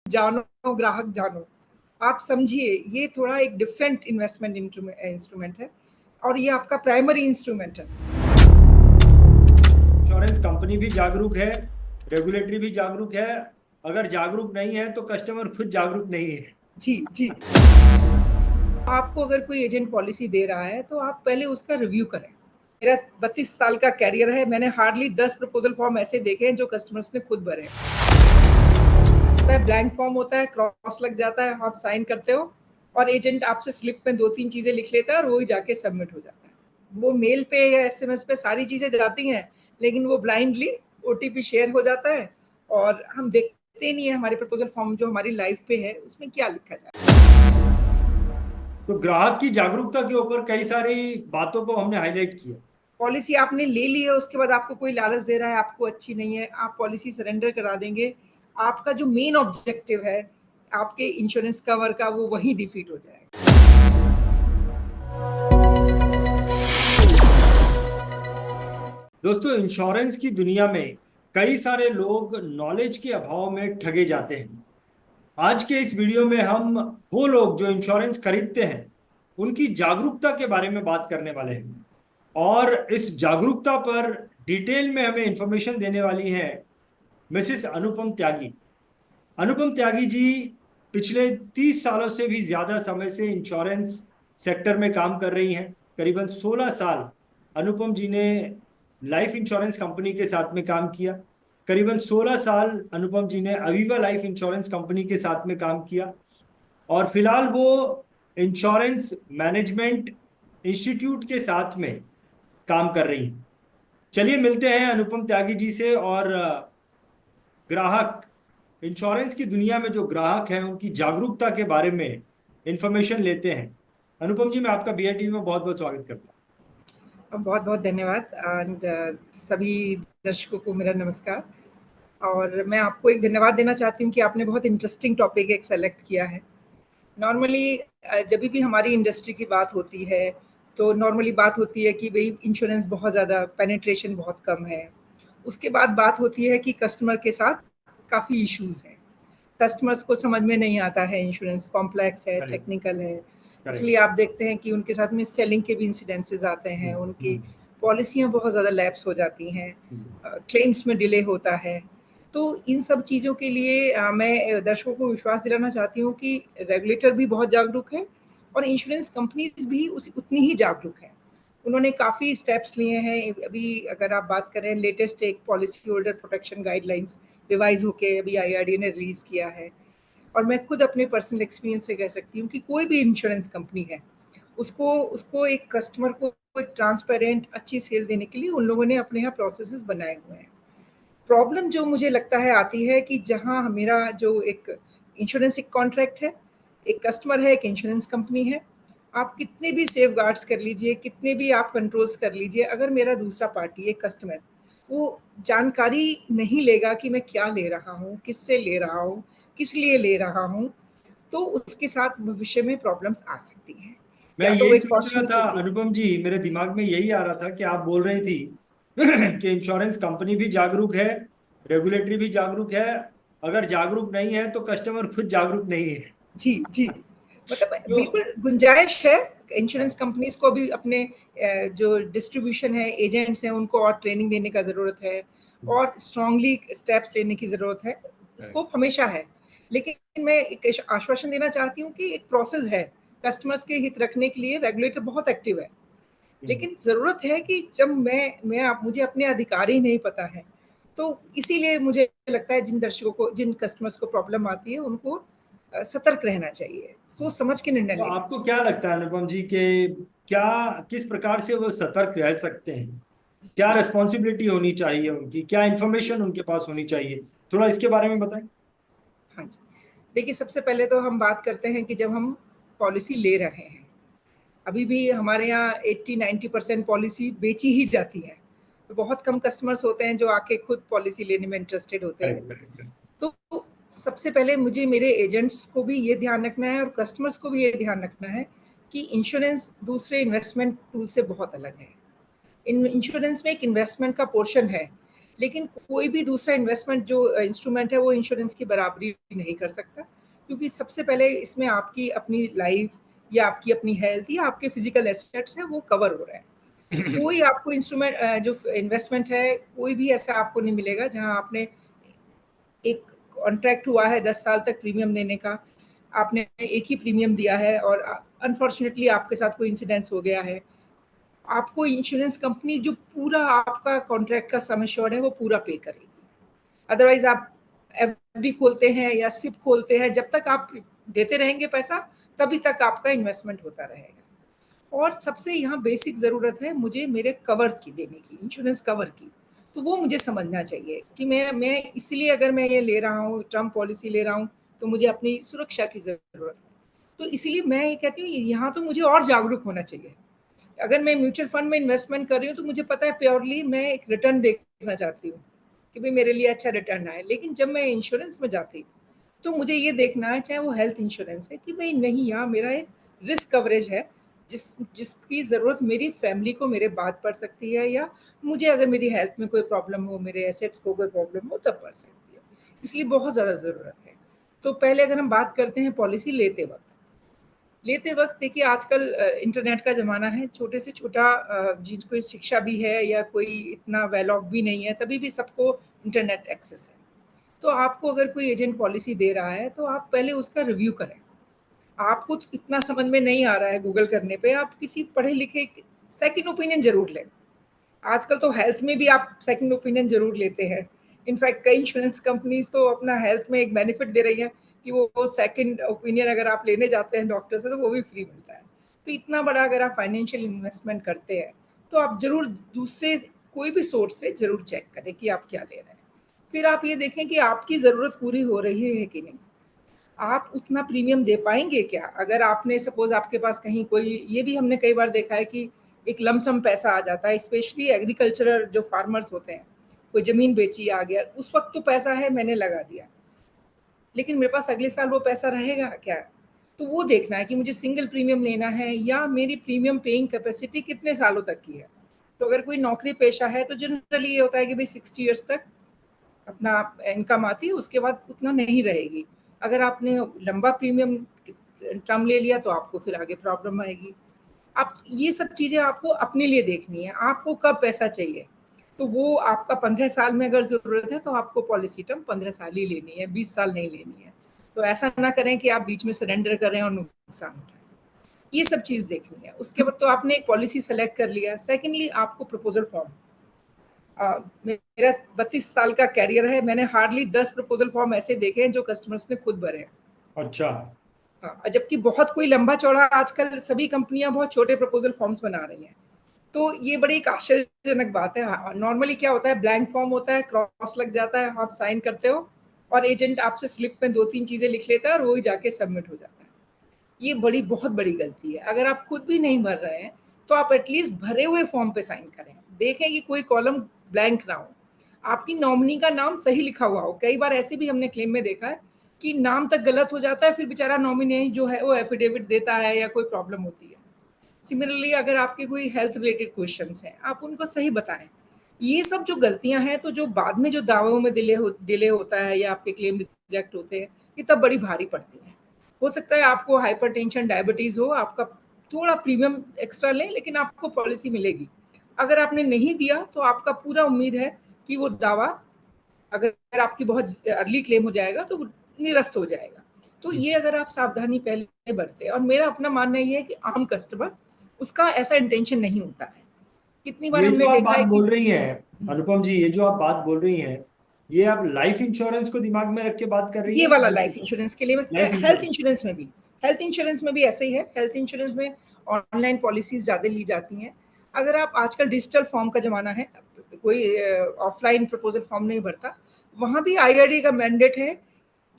जानो ग्राहक जानो। आप समझिए ये थोड़ा एक डिफरेंट इन्वेस्टमेंट इंस्ट्रूमेंट है और ये आपका प्राइमरी इंस्ट्रूमेंट है। इंश्योरेंस कंपनी भी जागरूक है, रेगुलेटरी भी जागरूक है। अगर जागरूक नहीं है तो कस्टमर खुद जागरूक नहीं है। जी जी। आपको अगर कोई एजेंट पॉलिसी दे रहा है तो आप पहले उसका रिव्यू करें। मेरा 32 साल का कैरियर है, मैंने हार्डली 10 प्रपोजल फॉर्म ऐसे देखे हैं जो कस्टमर्स ने खुद भरे हैं। ब्लैंक फॉर्म होता है, क्रॉस लग जाता है, आप साइन करते हो और एजेंट आपसे स्लिप में 2-3 चीजें लिख लेता है और वही जाके सबमिट हो जाता है। वो मेल पे या एसएमएस पे सारी चीजें जाती हैं, लेकिन वो ब्लाइंडली ओटीपी शेयर हो जाता है और हम देखते नहीं है हमारे प्रपोजल फॉर्म जो हमारी लाइफ पे है उसमें क्या लिखा जाता है। तो ग्राहक की जागरूकता के ऊपर कई सारी बातों को हमने हाईलाइट किया। पॉलिसी आपने ले ली है, उसके बाद आपको कोई लालच दे रहा है, आपको अच्छी नहीं है, आप पॉलिसी सरेंडर करा देंगे। आपका जो मेन ऑब्जेक्टिव है आपके इंश्योरेंस कवर का, वो वहीं डिफीट हो जाएगा। दोस्तों, इंश्योरेंस की दुनिया में कई सारे लोग नॉलेज के अभाव में ठगे जाते हैं। आज के इस वीडियो में हम वो लोग जो इंश्योरेंस खरीदते हैं उनकी जागरूकता के बारे में बात करने वाले हैं। और इस जागरूकता पर डिटेल में हमें इंफॉर्मेशन देने वाली है मिसेस अनुपम त्यागी। अनुपम त्यागी जी पिछले 30 सालों से भी ज्यादा समय से इंश्योरेंस सेक्टर में काम कर रही हैं। करीबन 16 साल अनुपम जी ने लाइफ इंश्योरेंस कंपनी के साथ में काम किया। करीबन 16 साल अनुपम जी ने अवीवा लाइफ इंश्योरेंस कंपनी के साथ में काम किया। और फिलहाल वो इंश्योरेंस मैनेजमेंट इंस्टीट्यूट के साथ में काम कर रही हैं। चलिए मिलते हैं अनुपम त्यागी जी से और ग्राहक इंश्योरेंस की दुनिया में जो ग्राहक हैं उनकी जागरूकता के बारे में इंफॉर्मेशन लेते हैं। अनुपम जी, मैं आपका बीआईटीवी में बहुत बहुत स्वागत करता बहुत बहुत धन्यवाद एंड सभी दर्शकों को मेरा नमस्कार। और मैं आपको एक धन्यवाद देना चाहती हूँ कि आपने बहुत इंटरेस्टिंग टॉपिक एक सेलेक्ट किया है। नॉर्मली जब भी हमारी इंडस्ट्री की बात होती है तो नॉर्मली बात होती है कि भाई इंश्योरेंस बहुत ज़्यादा पेनिट्रेशन बहुत कम है। उसके बाद बात होती है कि कस्टमर के साथ काफ़ी इश्यूज हैं, कस्टमर्स को समझ में नहीं आता है, इंश्योरेंस कॉम्प्लेक्स है, हूँ। टेक्निकल है। करेक्ट। इसलिए आप देखते हैं कि उनके साथ में सेलिंग के भी इंसिडेंसेस आते हैं, उनकी पॉलिसियाँ बहुत ज़्यादा लैप्स हो जाती हैं, क्लेम्स में डिले होता है। तो इन सब चीज़ों के लिए मैं दर्शकों को विश्वास दिलाना चाहती हूँ कि रेगुलेटर भी बहुत जागरूक है और इंश्योरेंस कंपनीज भी उस उतनी ही जागरूक है। उन्होंने काफ़ी स्टेप्स लिए हैं। अभी अगर आप बात करें, लेटेस्ट एक policy holder protection guidelines revise होके अभी आईआरडीए ने रिलीज़ किया है। और मैं खुद अपने पर्सनल एक्सपीरियंस से कह सकती हूँ कि कोई भी इंश्योरेंस कंपनी है, उसको उसको एक कस्टमर को एक ट्रांसपेरेंट अच्छी सेल देने के लिए उन लोगों ने अपने यहाँ प्रोसेसेस बनाए हुए हैं। प्रॉब्लम जो मुझे लगता है आती है कि जहाँ मेरा जो एक इंश्योरेंस एक कॉन्ट्रैक्ट है, एक कस्टमर है, एक इंश्योरेंस कंपनी है। आप कितने भी सेफगार्ड्स कर लीजिए, कितने भी आप कंट्रोल्स कर लीजिए, अगर मेरा दूसरा पार्टी एक कस्टमर वो जानकारी नहीं लेगा कि मैं क्या ले रहा हूँ, किससे ले रहा हूँ, किस लिए ले रहा हूँ, तो उसके साथ भविष्य में प्रॉब्लम्स आ सकती हैं। मैं या तो वो यही एक सोच रहा था फॉर्चूनेटली जी। अनुपम जी, मेरे दिमाग में यही आ रहा था कि आप बोल रही थी कि इंश्योरेंस कंपनी भी जागरूक है, रेगुलेटरी भी जागरूक है। अगर जागरूक नहीं है तो कस्टमर खुद जागरूक नहीं है। जी, जी। मतलब तो बिल्कुल गुंजाइश है इंश्योरेंस कंपनीज़ को भी अपने जो डिस्ट्रीब्यूशन है, एजेंट्स हैं, उनको और ट्रेनिंग देने का ज़रूरत है और स्ट्रांगली स्टेप्स लेने की ज़रूरत है। स्कोप हमेशा है, लेकिन मैं एक आश्वासन देना चाहती हूँ कि एक प्रोसेस है। कस्टमर्स के हित रखने के लिए रेगुलेटर बहुत एक्टिव है। लेकिन ज़रूरत है कि जब मैं आप मुझे अपने अधिकार ही नहीं पता है, तो इसीलिए मुझे लगता है जिन दर्शकों को, जिन कस्टमर्स को प्रॉब्लम आती है, उनको सतर्क रहना चाहिए, सोच समझ के निर्णय तो लेना आपको चाहिए। क्या लगता है अनुपम जी के क्या किस प्रकार से वो सतर्क रह सकते हैं? क्या रिस्पॉन्सिबिलिटी होनी चाहिए उनकी, क्या इंफॉर्मेशन उनके पास होनी चाहिए? थोड़ा इसके बारे में बताएं। हाँ जी। देखिए, सबसे पहले तो हम बात करते हैं कि जब हम पॉलिसी ले रहे हैं, अभी भी हमारे यहाँ 80-90% पॉलिसी बेची ही जाती है। तो बहुत कम कस्टमर्स होते हैं जो आके खुद पॉलिसी लेने में इंटरेस्टेड होते हैं। Correct, correct. तो सबसे पहले मुझे मेरे एजेंट्स को भी ये ध्यान रखना है और कस्टमर्स को भी ये ध्यान रखना है कि इंश्योरेंस दूसरे इन्वेस्टमेंट टूल से बहुत अलग है। इन इंश्योरेंस में एक इन्वेस्टमेंट का पोर्शन है, लेकिन कोई भी दूसरा इन्वेस्टमेंट जो इंस्ट्रूमेंट है वो इंश्योरेंस की बराबरी नहीं कर सकता, क्योंकि सबसे पहले इसमें आपकी अपनी लाइफ या आपकी अपनी हेल्थ या आपके फिजिकल एसेट्स हैं वो कवर हो रहे हैं। कोई आपको इंस्ट्रूमेंट जो इन्वेस्टमेंट है कोई भी ऐसा आपको नहीं मिलेगा जहां आपने एक कॉन्ट्रैक्ट हुआ है 10 साल तक प्रीमियम देने का, आपने एक ही प्रीमियम दिया है और अनफॉर्चुनेटली आपके साथ कोई इंसिडेंस हो गया है, आपको इंश्योरेंस कंपनी जो पूरा आपका कॉन्ट्रैक्ट का सम एश्योर्ड है वो पूरा पे करेगी। अदरवाइज आप एफडी खोलते हैं या सिप खोलते हैं, जब तक आप देते रहेंगे पैसा तभी तक आपका इन्वेस्टमेंट होता रहेगा। और सबसे यहाँ बेसिक ज़रूरत है मुझे मेरे कवर की देने की, इंश्योरेंस कवर की। तो वो मुझे समझना चाहिए कि मैं इसलिए अगर मैं ये ले रहा हूँ, टर्म पॉलिसी ले रहा हूँ, तो मुझे अपनी सुरक्षा की ज़रूरत है। तो इसीलिए मैं ये कहती हूँ यहाँ तो मुझे और जागरूक होना चाहिए। अगर मैं म्यूचुअल फंड में इन्वेस्टमेंट कर रही हूँ तो मुझे पता है प्योरली मैं एक रिटर्न देखना चाहती हूँ कि भाई मेरे लिए अच्छा रिटर्न आए। लेकिन जब मैं इंश्योरेंस में जाती हूँ तो मुझे ये देखना है, चाहे वो हेल्थ इंश्योरेंस है, कि भाई नहीं, यहाँ मेरा एक रिस्क कवरेज है जिसकी ज़रूरत मेरी फैमिली को मेरे बाद पड़ सकती है, या मुझे अगर मेरी हेल्थ में कोई प्रॉब्लम हो, मेरे एसेट्स को कोई प्रॉब्लम हो तब पड़ सकती है। इसलिए बहुत ज़्यादा ज़रूरत है। तो पहले अगर हम बात करते हैं पॉलिसी लेते वक्त देखिए आजकल इंटरनेट का ज़माना है, छोटे से छोटा जिनको शिक्षा भी है या कोई इतना वेल ऑफ भी नहीं है तभी भी सबको इंटरनेट एक्सेस है। तो आपको अगर कोई एजेंट पॉलिसी दे रहा है तो आप पहले उसका रिव्यू करें। आपको तो इतना समझ में नहीं आ रहा है गूगल करने पे, आप किसी पढ़े लिखे सेकंड ओपिनियन ज़रूर लें। आजकल तो हेल्थ में भी आप सेकंड ओपिनियन ज़रूर लेते हैं। इनफैक्ट कई इंश्योरेंस कंपनीज़ तो अपना हेल्थ में एक बेनिफिट दे रही हैं कि वो सेकंड ओपिनियन अगर आप लेने जाते हैं डॉक्टर से तो वो भी फ्री मिलता है। तो इतना बड़ा अगर आप फाइनेंशियल इन्वेस्टमेंट करते हैं तो आप ज़रूर दूसरे कोई भी सोर्स से ज़रूर चेक करें कि आप क्या ले रहे हैं। फिर आप ये देखें कि आपकी ज़रूरत पूरी हो रही है कि नहीं। आप उतना प्रीमियम दे पाएँगे क्या? अगर आपने सपोज़ आपके पास कहीं कोई, ये भी हमने कई बार देखा है कि एक लमसम पैसा आ जाता है, स्पेशली एग्रीकल्चरल जो फार्मर्स होते हैं, कोई ज़मीन बेची आ गया, उस वक़्त तो पैसा है मैंने लगा दिया, लेकिन मेरे पास अगले साल वो पैसा रहेगा क्या? तो वो देखना है कि मुझे सिंगल प्रीमियम लेना है या मेरी प्रीमियम पेइंग कैपेसिटी कितने सालों तक की है। तो अगर कोई नौकरी पेशा है तो जनरली ये होता है कि भई 60 ईयर्स तक अपना इनकम आती है, उसके बाद उतना नहीं रहेगी। अगर आपने लंबा प्रीमियम टर्म ले लिया तो आपको फिर आगे प्रॉब्लम आएगी। आप ये सब चीज़ें आपको अपने लिए देखनी है, आपको कब पैसा चाहिए। तो वो आपका 15 साल में अगर ज़रूरत है तो आपको पॉलिसी टर्म 15 साल ही लेनी है, 20 साल नहीं लेनी है। तो ऐसा ना करें कि आप बीच में सरेंडर करें और नुकसान उठाएँ। ये सब चीज़ देखनी है। उसके बाद तो आपने एक पॉलिसी सेलेक्ट कर लिया। सेकंडली आपको प्रपोज़ल फॉर्म, मेरा 32 साल का कैरियर है, मैंने हार्डली 10 प्रपोज़ल फॉर्म ऐसे देखे हैं जो कस्टमर्स ने खुद भरे हैं। अच्छा। हाँ, जबकि बहुत कोई लंबा-चौड़ा, आजकल सभी कंपनियाँ बहुत छोटे प्रपोज़ल फॉर्म्स बना रही हैं। तो ये बड़ी एक आश्चर्यजनक बात है। नॉर्मली क्या होता है, ब्लैंक फॉर्म होता है, क्रॉस लग जाता है, आप साइन करते हो और एजेंट आपसे स्लिप में 2-3 चीज़ें लिख लेता है और वही जाके सबमिट हो जाता है। ये बहुत बड़ी गलती है। अगर आप खुद भी नहीं भर रहे हैं, तो आप एटलीस्ट भरे हुए फॉर्म पे साइन करें। देखें कि कोई कॉलम ब्लैंक ना हो, आपकी नॉमिनी का नाम सही लिखा हुआ हो। कई बार ऐसे भी हमने क्लेम में देखा है कि नाम तक गलत हो जाता है, फिर बेचारा नॉमिनी जो है वो एफिडेविट देता है या कोई प्रॉब्लम होती है। सिमिलरली अगर आपके कोई हेल्थ रिलेटेड क्वेश्चंस हैं, आप उनको सही बताएं। ये सब जो गलतियां हैं, तो जो बाद में जो दावों में डिले होता है या आपके क्लेम रिजेक्ट होते हैं, ये तब बड़ी भारी पड़ती हैं। हो सकता है आपको हाइपरटेंशन, डायबिटीज हो, आपका थोड़ा प्रीमियम एक्स्ट्रा लें लेकिन आपको पॉलिसी मिलेगी। अगर आपने नहीं दिया तो आपका पूरा उम्मीद है कि वो दावा, अगर आपकी बहुत अर्ली क्लेम हो जाएगा तो वो निरस्त हो जाएगा। तो ये अगर आप सावधानी पहले बरतें, और मेरा अपना मानना ये है कि आम कस्टमर, उसका ऐसा इंटेंशन नहीं होता है। कितनी बार ये हमने जो आप देखा बात है कि बोल रही हैं, अनुपम जी, ये जो आप बात बोल रही हैं, ये आप लाइफ इंश्योरेंस को दिमाग में रख के बात कर रही ये हैं? वाला लाइफ इंश्योरेंस के लिए, लाइफ हेल्थ इंश्योरेंस। इंश्योरेंस में भी, ऐसे ही है। हेल्थ इंश्योरेंस में ऑनलाइन पॉलिसीज ज़्यादा ली जाती हैं। अगर आप, आजकल डिजिटल फॉर्म का ज़माना है, कोई ऑफलाइन प्रपोजल फॉर्म नहीं भरता, वहाँ भी आईआरडी का मैंडेट है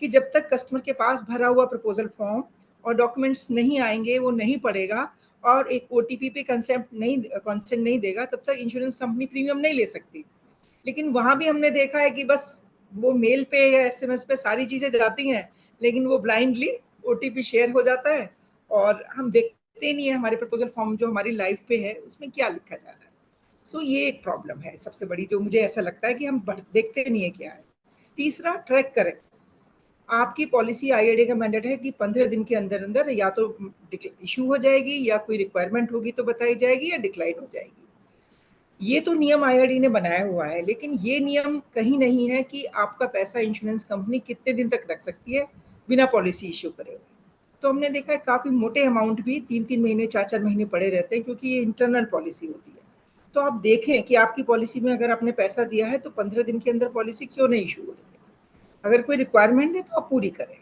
कि जब तक कस्टमर के पास भरा हुआ प्रपोजल फॉर्म और डॉक्यूमेंट्स नहीं आएंगे, वो नहीं पड़ेगा और एक ओटीपी पे कंसेंट नहीं देगा, तब तक इंश्योरेंस कंपनी प्रीमियम नहीं ले सकती। लेकिन वहाँ भी हमने देखा है कि बस वो मेल पे या एसएमएस पे सारी चीज़ें जाती हैं, लेकिन वो ब्लाइंडली ओटीपी शेयर हो जाता है और हम देखते नहीं है हमारे प्रपोजल फॉर्म जो हमारी लाइफ पे है उसमें क्या लिखा जा रहा है। सो ये एक प्रॉब्लम है सबसे बड़ी, जो मुझे ऐसा लगता है कि हम देखते नहीं है क्या है। तीसरा, ट्रैक करें। आपकी पॉलिसी आईआरडीए का मैंडेट है कि 15 दिन के अंदर अंदर या तो इशू हो जाएगी, या कोई रिक्वायरमेंट होगी तो बताई जाएगी, या डिक्लाइन हो जाएगी। ये तो नियम आईआरडी ने बनाया हुआ है, लेकिन ये नियम कहीं नहीं है कि आपका पैसा इंश्योरेंस कंपनी कितने दिन तक रख सकती है बिना पॉलिसी इश्यू करे हुए। तो हमने देखा है काफ़ी मोटे अमाउंट भी 3-3 महीने 4-4 महीने पड़े रहते हैं, क्योंकि ये इंटरनल पॉलिसी होती है। तो आप देखें कि आपकी पॉलिसी में अगर आपने पैसा दिया है तो 15 दिन के अंदर पॉलिसी क्यों नहीं इशू हो रही है। अगर कोई रिक्वायरमेंट है तो आप पूरी करें।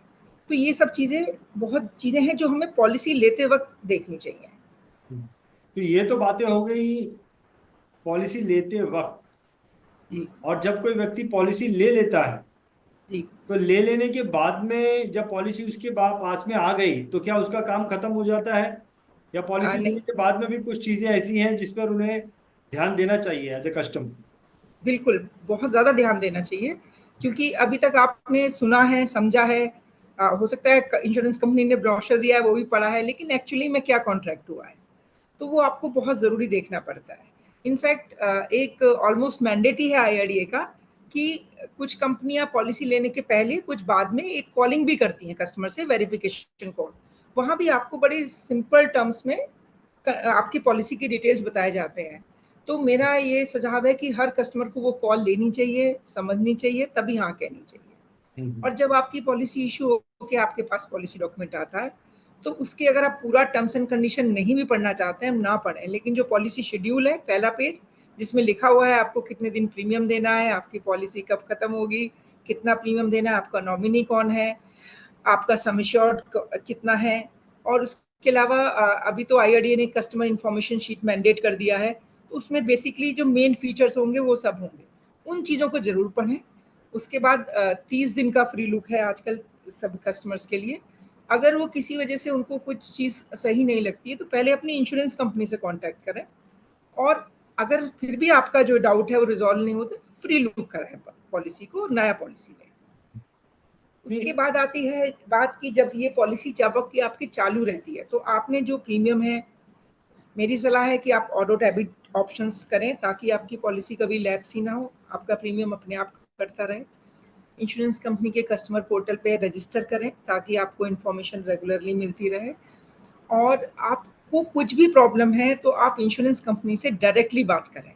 तो ये सब चीज़ें, बहुत चीज़ें हैं जो हमें पॉलिसी लेते वक्त देखनी चाहिए। तो ये तो बातें हो गई पॉलिसी लेते वक्त। जी। और जब कोई व्यक्ति पॉलिसी ले लेता है, जी। तो ले लेने के बाद में जब पॉलिसी उसके पास में आ गई तो क्या उसका काम खत्म हो जाता है, या पॉलिसी नहीं, लेने के बाद में भी कुछ चीजें ऐसी हैं जिस पर उन्हें ध्यान देना चाहिए एज ए कस्टमर? बिल्कुल, बहुत ज़्यादा ध्यान देना चाहिए, क्योंकि अभी तक आपने सुना है, समझा है, हो सकता है इंश्योरेंस कंपनी ने ब्रोशर दिया है वो भी पढ़ा है, लेकिन एक्चुअली में क्या कॉन्ट्रैक्ट हुआ है, तो वो आपको बहुत ज़रूरी देखना पड़ता है। इनफैक्ट एक ऑलमोस्ट मैंडेट ही है आईआरडीए का कि कुछ कंपनियां पॉलिसी लेने के पहले कुछ बाद में एक कॉलिंग भी करती हैं कस्टमर से, वेरिफिकेशन कॉल। वहाँ भी आपको बड़े सिंपल टर्म्स में आपकी पॉलिसी की डिटेल्स बताए जाते हैं। तो मेरा ये सुझाव है कि हर कस्टमर को वो कॉल लेनी चाहिए, समझनी चाहिए, तभी हाँ कहनी चाहिए। और जब आपकी पॉलिसी इशू होकर आपके पास पॉलिसी डॉक्यूमेंट आता है, तो उसके अगर आप पूरा टर्म्स एंड कंडीशन नहीं भी पढ़ना चाहते हैं, ना पढ़ें, लेकिन जो पॉलिसी शेड्यूल है पहला पेज, जिसमें लिखा हुआ है आपको कितने दिन प्रीमियम देना है, आपकी पॉलिसी कब खत्म होगी, कितना प्रीमियम देना है, आपका नॉमिनी कौन है, आपका सम एश्योर्ड कितना है, और उसके अलावा अभी तो आईआरडीए ने कस्टमर इंफॉर्मेशन शीट मैंडेट कर दिया है, तो उसमें बेसिकली जो मेन फीचर्स होंगे वो सब होंगे। उन चीज़ों को ज़रूर पढ़ें। उसके बाद 30 दिन का फ्री लुक है आजकल सब कस्टमर्स के लिए। अगर वो किसी वजह से उनको कुछ चीज़ सही नहीं लगती है तो पहले अपनी इंश्योरेंस कंपनी से कांटेक्ट करें, और अगर फिर भी आपका जो डाउट है वो रिजॉल्व नहीं होता, फ्री लुक कराएं पॉलिसी को, नया पॉलिसी लें। उसके बाद आती है बात की जब ये पॉलिसी जब की आपकी चालू रहती है, तो आपने जो प्रीमियम है, मेरी सलाह है कि आप ऑटो डेबिट ऑप्शंस करें ताकि आपकी पॉलिसी कभी लैप्स ही ना हो, आपका प्रीमियम अपने आप कटता रहे। इंश्योरेंस कंपनी के कस्टमर पोर्टल पे रजिस्टर करें ताकि आपको इन्फॉर्मेशन रेगुलरली मिलती रहे। और आपको कुछ भी प्रॉब्लम है तो आप इंश्योरेंस कंपनी से डायरेक्टली बात करें।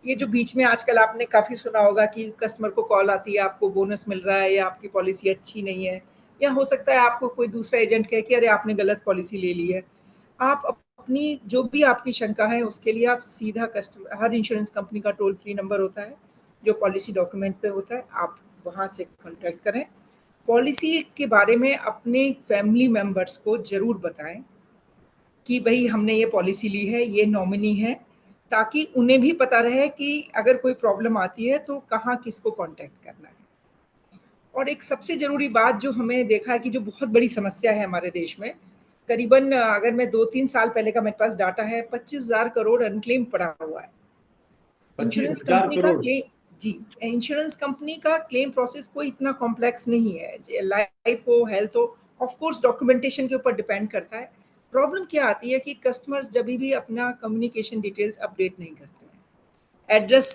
ये जो बीच में आजकल आपने काफ़ी सुना होगा कि कस्टमर को कॉल आती है, आपको बोनस मिल रहा है या आपकी पॉलिसी अच्छी नहीं है, या हो सकता है आपको कोई दूसरा एजेंट कहे कि अरे आपने गलत पॉलिसी ले ली है। आप अपनी जो भी आपकी शंका है उसके लिए आप सीधा कस्टमर, हर इंश्योरेंस कंपनी का टोल फ्री नंबर होता है जो पॉलिसी डॉक्यूमेंट पे होता है, आप वहाँ से कॉन्टैक्ट करें। पॉलिसी के बारे में अपने फैमिली मेंबर्स को ज़रूर बताएं कि भाई हमने ये पॉलिसी ली है, ये नॉमिनी है, ताकि उन्हें भी पता रहे कि अगर कोई प्रॉब्लम आती है तो कहाँ किसको कांटेक्ट करना है। और एक सबसे ज़रूरी बात जो हमें देखा है कि जो बहुत बड़ी समस्या है हमारे देश में, करीबन अगर मैं 2-3 साल पहले का मेरे पास डाटा है, 25,000 करोड़ अनक्लेम पड़ा हुआ है। पच्चीस इंश्योरेंस हजार कंपनी का करोड़ क्लेम, जी, इंश्योरेंस कंपनी का क्लेम प्रोसेस कोई इतना कॉम्प्लेक्स नहीं है। लाइफ हो, हेल्थ हो, ऑफ कोर्स डॉक्यूमेंटेशन के ऊपर डिपेंड करता है। प्रॉब्लम क्या आती है कि कस्टमर्स जब भी अपना कम्युनिकेशन डिटेल्स अपडेट नहीं करते हैं, एड्रेस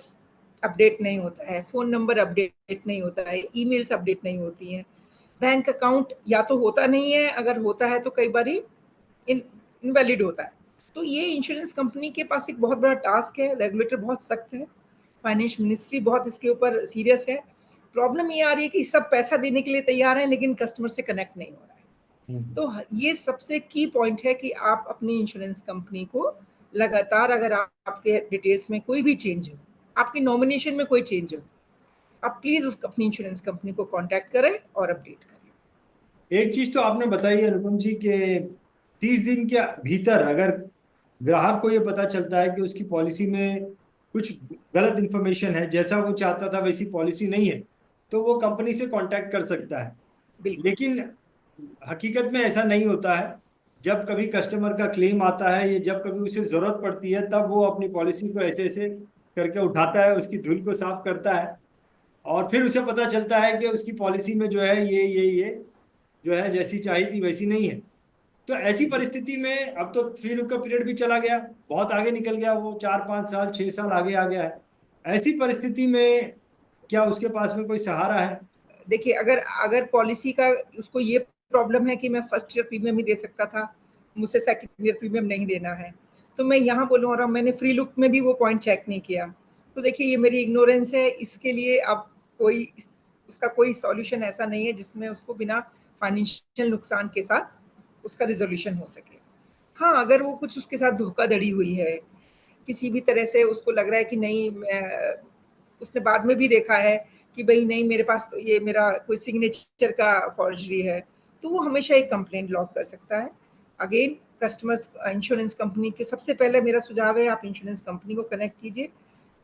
अपडेट नहीं होता है, फ़ोन नंबर अपडेट नहीं होता है, ईमेल्स अपडेट नहीं होती हैं, बैंक अकाउंट या तो होता नहीं है, अगर होता है तो कई बारी इनवैलिड होता है। तो ये इंश्योरेंस कंपनी के पास एक बहुत बड़ा टास्क है, रेगुलेटर बहुत सख्त है, फाइनेंस मिनिस्ट्री बहुत इसके ऊपर सीरियस है। प्रॉब्लम ये आ रही है कि सब पैसा देने के लिए तैयार हैं लेकिन कस्टमर से कनेक्ट नहीं हो रहा है। तो ये सबसे की पॉइंट है कि आप अपनी इंश्योरेंस कंपनी को लगातार, अगर आपके डिटेल्स में कोई भी चेंज हो, आपकी नॉमिनेशन में कोई चेंज हो, आप प्लीज़ उस अपनी इंश्योरेंस कंपनी को कांटेक्ट करें और अपडेट करें। एक चीज तो आपने बताई है अनुपम जी के 30 दिन के भीतर अगर ग्राहक को ये पता चलता है कि उसकी पॉलिसी में कुछ गलत इंफॉर्मेशन है, जैसा वो चाहता था वैसी पॉलिसी नहीं है, तो वो कंपनी से कांटेक्ट कर सकता है। बिल्कुल। लेकिन हकीकत में ऐसा नहीं होता है। जब कभी कस्टमर का क्लेम आता है या जब कभी उसे जरूरत पड़ती है तब वो अपनी पॉलिसी को ऐसे ऐसे करके उठाता है, उसकी धूल को साफ करता है, और फिर उसे पता चलता है कि उसकी पॉलिसी में जो है ये जो है जैसी चाहिए थी वैसी नहीं है। तो ऐसी परिस्थिति में अब तो फ्री लुक का पीरियड भी चला गया, बहुत आगे निकल गया, वो 4-5 साल 6 साल आगे आ गया है। ऐसी परिस्थिति में क्या उसके पास में कोई सहारा है? देखिए, अगर अगर पॉलिसी का उसको ये प्रॉब्लम है कि मैं फर्स्ट ईयर प्रीमियम ही दे सकता था, मुझसे सेकंड ईयर प्रीमियम नहीं देना है, तो मैं यहाँ बोलूँ और मैंने फ्री लुक में भी वो पॉइंट चेक नहीं किया, तो देखिए ये मेरी इग्नोरेंस है। इसके लिए अब कोई उसका कोई सॉल्यूशन ऐसा नहीं है जिसमें उसको बिना फाइनेंशियल नुकसान के साथ उसका रिजोल्यूशन हो सके। हाँ, अगर वो कुछ उसके साथ धोखाधड़ी हुई है, किसी भी तरह से उसको लग रहा है कि नहीं, उसने बाद में भी देखा है कि भाई नहीं, मेरे पास तो ये मेरा कोई सिग्नेचर का फॉर्जरी है, तो वो हमेशा एक कंप्लेंट लॉग कर सकता है। अगेन, कस्टमर्स इंश्योरेंस कंपनी के सबसे पहले मेरा सुझाव है, आप इंश्योरेंस कंपनी को कनेक्ट कीजिए।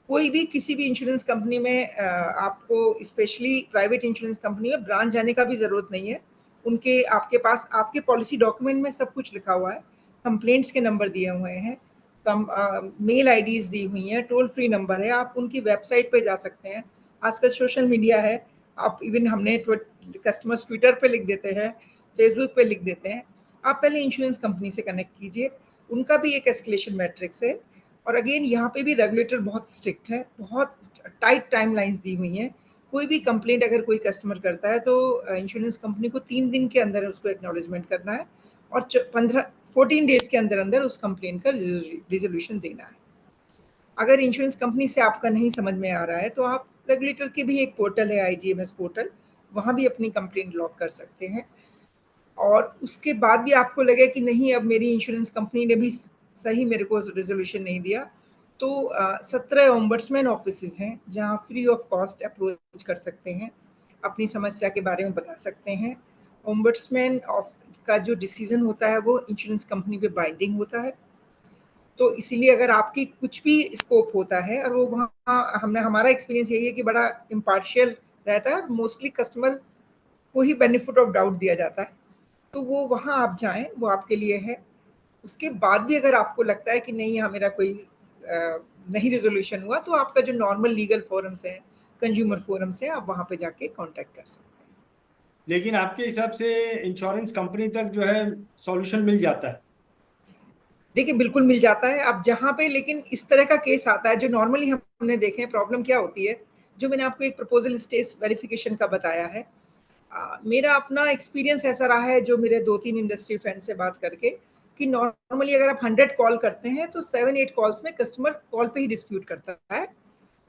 कोई भी किसी भी इंश्योरेंस कंपनी में आपको स्पेशली प्राइवेट इंश्योरेंस कंपनी में ब्रांच जाने का भी ज़रूरत नहीं है। उनके आपके पास आपके पॉलिसी डॉक्यूमेंट में सब कुछ लिखा हुआ है, कंप्लेंट्स के नंबर दिए हुए हैं, मेल आईडीज़ दी हुई हैं, टोल फ्री नंबर है, आप उनकी वेबसाइट पे जा सकते हैं। आजकल सोशल मीडिया है, आप इवन हमने कस्टमर्स ट्विटर पे लिख देते हैं, फेसबुक पे लिख देते हैं। आप पहले इंश्योरेंस कंपनी से कनेक्ट कीजिए, उनका भी एक एस्केलेशन मैट्रिक्स है। और अगेन यहाँ पे भी रेगुलेटर बहुत स्ट्रिक्ट है, बहुत टाइट टाइमलाइंस दी हुई हैं। कोई भी कंप्लेंट अगर कोई कस्टमर करता है तो इंश्योरेंस कंपनी को 3 दिन के अंदर उसको एक्नॉलेजमेंट करना है और 14 डेज के अंदर अंदर उस कंप्लेंट का रिजोल्यूशन देना है। अगर इंश्योरेंस कंपनी से आपका नहीं समझ में आ रहा है तो आप रेगुलेटर की भी एक पोर्टल है, आईजीएमएस पोर्टल, वहाँ भी अपनी कंप्लेंट लॉग कर सकते हैं। और उसके बाद भी आपको लगे कि नहीं, अब मेरी इंश्योरेंस कंपनी ने भी सही मेरे को रेजोल्यूशन नहीं दिया, तो 17 ओम्बड्समैन ऑफिसेज हैं जहां फ्री ऑफ कॉस्ट अप्रोच कर सकते हैं, अपनी समस्या के बारे में बता सकते हैं। ओम्बड्समैन ऑफ का जो डिसीजन होता है वो इंश्योरेंस कंपनी पे बाइंडिंग होता है, तो इसीलिए अगर आपकी कुछ भी स्कोप होता है और वो वहाँ हमने हमारा एक्सपीरियंस यही है कि बड़ा इम्पार्शियल रहता है, मोस्टली कस्टमर को ही बेनिफिट ऑफ डाउट दिया जाता है, तो वो वहाँ आप जाएँ, वो आपके लिए है। उसके बाद भी अगर आपको लगता है कि नहीं, यहाँ मेरा कोई नहीं रिज़ॉल्यूशन हुआ, तो आपका जो नॉर्मल लीगल फोरम्स हैं, कंज्यूमर फोरम्स हैं, आप वहाँ पे जाके कॉन्टैक्ट कर सकते हैं। लेकिन आपके हिसाब से इंश्योरेंस कंपनी तक जो है सॉल्यूशन मिल जाता है? देखिए, बिल्कुल मिल जाता है। अब जहाँ पे लेकिन इस तरह का केस आता है जो नॉर्मली हमने देखे हैं, प्रॉब्लम क्या होती है, जो मैंने आपको एक प्रपोज़ल स्टेज वेरिफ़िकेशन का बताया है, मेरा अपना एक्सपीरियंस ऐसा रहा है जो मेरे 2-3 इंडस्ट्री फ्रेंड से बात करके, कि नॉर्मली अगर आप 100 कॉल करते हैं तो 7-8 कॉल्स में कस्टमर कॉल पे ही डिस्प्यूट करता है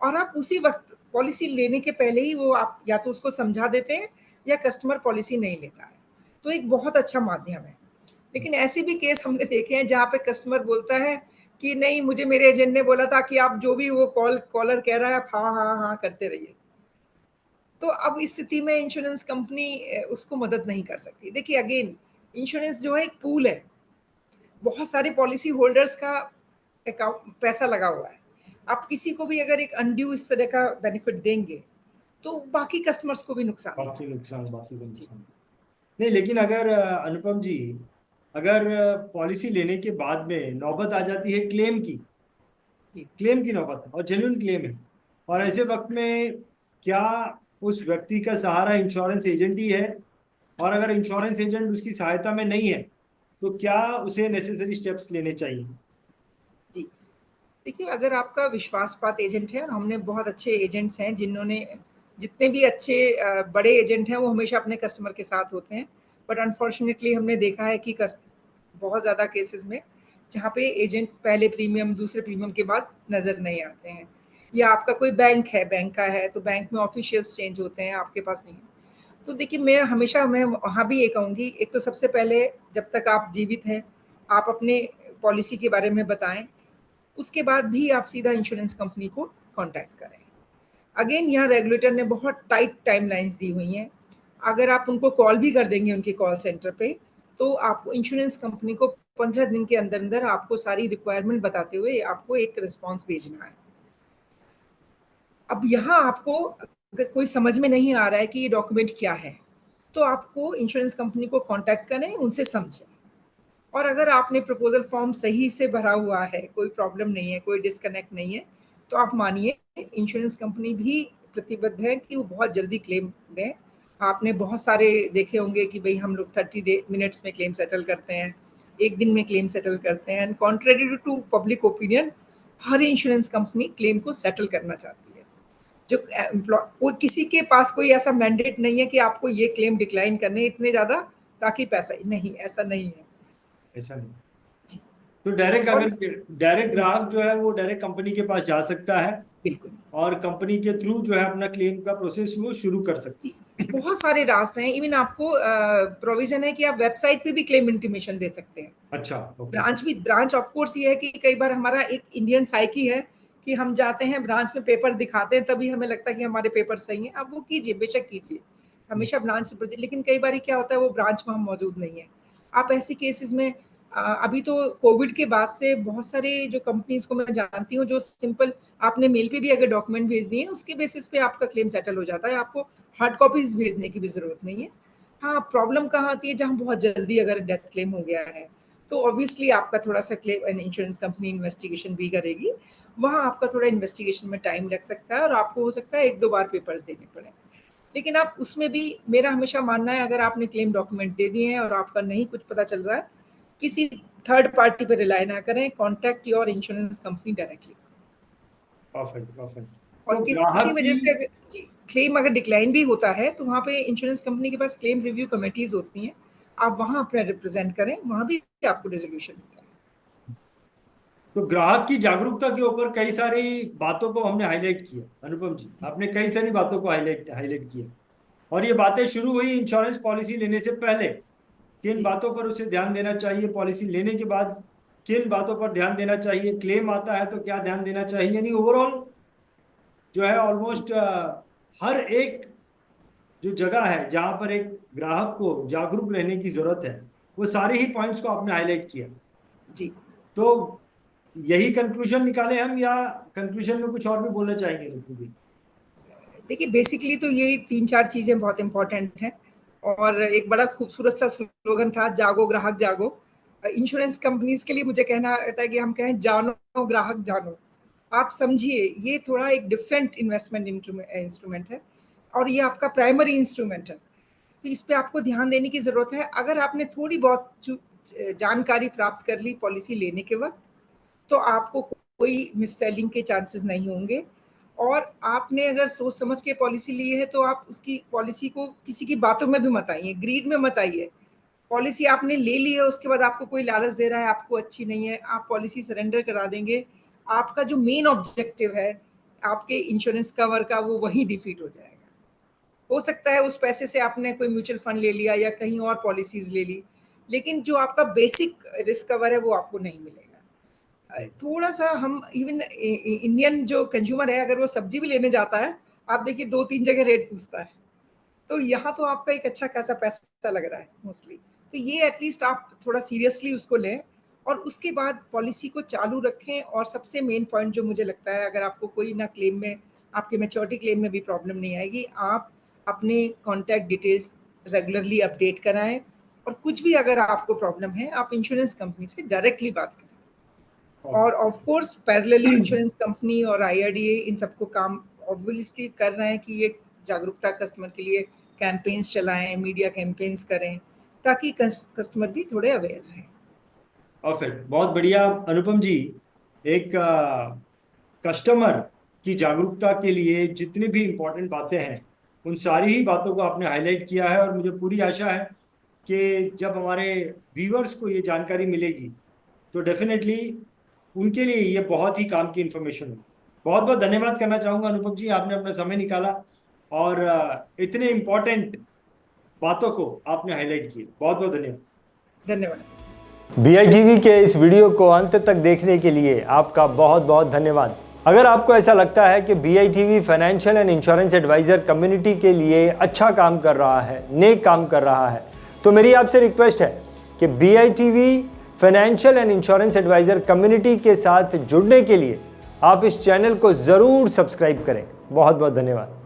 और आप उसी वक्त पॉलिसी लेने के पहले ही वो आप या तो उसको समझा देते हैं या कस्टमर पॉलिसी नहीं लेता है, तो एक बहुत अच्छा माध्यम है। लेकिन ऐसे भी केस हमने देखे हैं जहाँ पे कस्टमर बोलता है कि नहीं, मुझे मेरे एजेंट ने बोला था कि आप जो भी वो कॉलर कह रहा है आप हाँ हाँ हाँ करते रहिए। तो अब इस स्थिति में इंश्योरेंस कंपनी उसको मदद नहीं कर सकती। देखिए, अगेन इंश्योरेंस जो है एक पूल है, बहुत सारे पॉलिसी होल्डर्स का अकाउंट पैसा लगा हुआ है। आप किसी को भी अगर एक अनड्यू इस तरह का बेनिफिट देंगे तो बाकी कस्टमर्स को भी नुकसान हो बाकी सकता है। नुकसान, बाकी का जी। नुकसान। नहीं, लेकिन अगर अनुपम जी, अगर पॉलिसी लेने के बाद में नौबत आ जाती है क्लेम की, जी। क्लेम की नौबत है और जेन्युइन क्लेम जी। है, और जी। ऐसे वक्त में क्या उस व्यक्ति का सहारा इंश्योरेंस एजेंट ही है? और अगर इंश्योरेंस एजेंट उसकी सहायता में नहीं है तो क्या उसे नेसेसरी स्टेप्स लेने चाहिए? जी। देखिए, अगर आपका विश्वासपात एजेंट है, और हमने बहुत अच्छे एजेंट्स हैं जिन्होंने, जितने भी अच्छे बड़े एजेंट हैं वो हमेशा अपने कस्टमर के साथ होते हैं, बट अनफॉर्चुनेटली हमने देखा है कि बहुत ज़्यादा केसेस में जहाँ पे एजेंट पहले प्रीमियम दूसरे प्रीमियम के बाद नज़र नहीं आते हैं, या आपका कोई बैंक है, बैंक का है तो बैंक में ऑफिशियल्स चेंज होते हैं, आपके पास नहीं है। तो देखिए, मैं वहाँ भी ये कहूँगी, एक तो सबसे पहले जब तक आप जीवित हैं आप अपने पॉलिसी के बारे में बताएं, उसके बाद भी आप सीधा इंश्योरेंस कंपनी को कॉन्टैक्ट करें। अगेन, यहाँ रेगुलेटर ने बहुत टाइट टाइमलाइंस दी हुई हैं, अगर आप उनको कॉल भी कर देंगे उनके कॉल सेंटर पे, तो आपको इंश्योरेंस कंपनी को 15 दिन के अंदर अंदर आपको सारी रिक्वायरमेंट बताते हुए आपको एक रिस्पॉन्स भेजना है। अब यहाँ आपको अगर कोई समझ में नहीं आ रहा है कि ये डॉक्यूमेंट क्या है, तो आपको इंश्योरेंस कंपनी को कॉन्टैक्ट करें, उनसे समझें। और अगर आपने प्रपोजल फॉर्म सही से भरा हुआ है, कोई प्रॉब्लम नहीं है, कोई डिस्कनेक्ट नहीं है, तो आप मानिए इंश्योरेंस कंपनी भी प्रतिबद्ध है कि वो बहुत जल्दी क्लेम दें। आपने बहुत सारे देखे होंगे कि भई हम लोग 30 मिनट्स में क्लेम सेटल करते हैं, 1 दिन में क्लेम सेटल करते हैं। And contrary to public opinion, हर इंश्योरेंस कंपनी क्लेम को सेटल करना चाहती है। जो कोई किसी के पास कोई ऐसा मैंडेट नहीं है कि आपको ये क्लेम डिक्लाइन करने इतने ज़्यादा ताकि पैसा, नहीं, ऐसा नहीं है। ऐसा नहीं। जी। तो डायरेक्ट, और अगर डायरेक्ट ग्राहक जो है वो डायरेक्ट कंपनी के पास जा सकता है बिल्कुल, और कंपनी के थ्रू जो है अपना क्लेम का प्रोसेस वो शुरू कर सकता जी, बहुत सारे रास्ते हैं। इवन आपको प्रोविजन है कि आप वेबसाइट पे भी क्लेम इंटीमेशन दे सकते हैं। है। अच्छा, ओके। ब्रांच ऑफ कोर्स ये है कि कई बार हमारा एक इंडियन साइकी है कि हम जाते हैं ब्रांच में, पेपर दिखाते हैं, तभी हमें लगता है कि हमारे पेपर सही हैं। आप वो कीजिए, बेशक कीजिए, हमेशा ब्रांच से। लेकिन कई बार क्या होता है, वो ब्रांच में हम मौजूद नहीं है। आप ऐसी केसेस में अभी तो कोविड के बाद से बहुत सारे जो कंपनीज को मैं जानती हूँ, जो सिंपल आपने मेल पे भी अगर डॉक्यूमेंट भेज दिए, उसके बेसिस पे आपका क्लेम सेटल हो जाता है। आपको हार्ड कॉपीज भेजने की भी जरूरत नहीं है। हाँ, प्रॉब्लम कहाँ आती है, जहाँ बहुत जल्दी अगर डेथ क्लेम हो गया है तो ऑब्वियसली आपका थोड़ा सा क्लेम इंश्योरेंस कंपनी इन्वेस्टिगेशन भी करेगी। वहाँ आपका थोड़ा इन्वेस्टिगेशन में टाइम लग सकता है और आपको हो सकता है 1-2 बार पेपर्स देने पड़े। लेकिन आप उसमें भी, मेरा हमेशा मानना है, अगर आपने क्लेम डॉक्यूमेंट दे दिए हैं और आपका नहीं कुछ पता चल रहा है, किसी थर्ड पार्टी पर रिलाई ना करें, contact your insurance company directly. Perfect, perfect. और तो किसी ग्राहक वजह की, से अगर जी क्लेम अगर डिक्लाइन भी होता है तो वहाँ पे इंश्योरेंस कंपनी के पास क्लेम रिव्यू कमेटीज होती हैं, आप वहाँ अपना रिप्रेजेंट करें, वहाँ भी आपको रेजोल्यूशन होता है। तो ग्राहक की जागरूकता के ऊपर कई सारी बातों को हमने हाईलाइट किया। अनुपम जी, आपने कई सारी बातों को हाईलाइट हाईलाइट किया, और ये बातें शुरू हुई इंश्योरेंस पॉलिसी लेने से पहले, किन जी बातों पर उसे ध्यान देना चाहिए, पॉलिसी लेने के बाद किन बातों पर ध्यान देना चाहिए, क्लेम आता है तो क्या ध्यान देना चाहिए, यानी ओवरऑल जो है ऑलमोस्ट हर एक जो जगह है जहां पर एक ग्राहक को जागरूक रहने की जरूरत है, वो सारे ही पॉइंट्स को आपने हाईलाइट किया। जी तो यही कंक्लूजन निकाले हम, या कंक्लूजन में कुछ और भी बोलना चाहेंगे नुपुर जी? देखिए, बेसिकली तो ये 3-4 चीजें बहुत इंपॉर्टेंट हैं। और एक बड़ा खूबसूरत सा स्लोगन था, जागो ग्राहक जागो। इंश्योरेंस कंपनीज के लिए मुझे कहना था कि हम कहें जानो ग्राहक जानो। आप समझिए, ये थोड़ा एक डिफरेंट इन्वेस्टमेंट इंस्ट्रूमेंट है और ये आपका प्राइमरी इंस्ट्रूमेंट है। तो इस पे आपको ध्यान देने की जरूरत है। अगर आपने थोड़ी बहुत जानकारी प्राप्त कर ली पॉलिसी लेने के वक्त, तो आपको कोई मिस सेलिंग के चांसेस नहीं होंगे। और आपने अगर सोच समझ के पॉलिसी ली है तो आप उसकी पॉलिसी को किसी की बातों में भी मत आइए, ग्रीड में मत आइए। पॉलिसी आपने ले ली है, उसके बाद आपको कोई लालच दे रहा है, आपको अच्छी नहीं है, आप पॉलिसी सरेंडर करा देंगे, आपका जो मेन ऑब्जेक्टिव है आपके इंश्योरेंस कवर का, वो वहीं डिफीट हो जाएगा। हो सकता है उस पैसे से आपने कोई म्यूचुअल फंड ले लिया या कहीं और पॉलिसीज ले ली, लेकिन जो आपका बेसिक रिस्क कवर है वो आपको नहीं मिलेगा। थोड़ा सा हम इवन इंडियन जो कंज्यूमर है, अगर वो सब्जी भी लेने जाता है, आप देखिए 2-3 जगह रेट पूछता है। तो यहाँ तो आपका एक अच्छा खासा पैसा लग रहा है मोस्टली। तो ये एटलीस्ट आप थोड़ा सीरियसली उसको लें और उसके बाद पॉलिसी को चालू रखें। और सबसे मेन पॉइंट जो मुझे लगता है, अगर आपको कोई ना क्लेम में, आपके मैच्योरिटी क्लेम में भी प्रॉब्लम नहीं आएगी, आप अपने कॉन्टैक्ट डिटेल्स रेगुलरली अपडेट कराएं। और कुछ भी अगर आपको प्रॉब्लम है, आप इंश्योरेंस कंपनी से डायरेक्टली बात करें। और of course parallelly insurance company और आईआरडीए इन सबको काम ऑब्वियसली कर रहे हैं कि ये जागरूकता कस्टमर के लिए कैंपेन्स चलाएं, मीडिया कैंपेन्स करें, ताकि कस्टमर भी थोड़े अवेयर रहें। परफेक्ट, बहुत बढ़िया अनुपम जी। एक कस्टमर की जागरूकता के लिए जितनी भी इम्पोर्टेंट बातें हैं, उन सारी ही बातों को आपने हाईलाइट किया है, और मुझे पूरी आशा है कि जब हमारे व्यूअर्स को ये जानकारी मिलेगी तो डेफिनेटली उनके लिए ये बहुत ही काम की इंफॉर्मेशन होगी। बहुत बहुत धन्यवाद करना चाहूंगा अनुपम जी, आपने अपना समय निकाला और इतने इम्पोर्टेंट बातों को आपने हाईलाइट किया। बहुत बहुत धन्यवाद। धन्यवाद। BITV के इस वीडियो को अंत तक देखने के लिए आपका बहुत बहुत धन्यवाद। अगर आपको ऐसा लगता है कि BITV financial and insurance advisor community के लिए अच्छा काम कर रहा है, नेक काम कर रहा है, तो मेरी आपसे रिक्वेस्ट है कि BITV financial and insurance advisor community के साथ जुड़ने के लिए आप इस चैनल को ज़रूर सब्सक्राइब करें। बहुत बहुत धन्यवाद।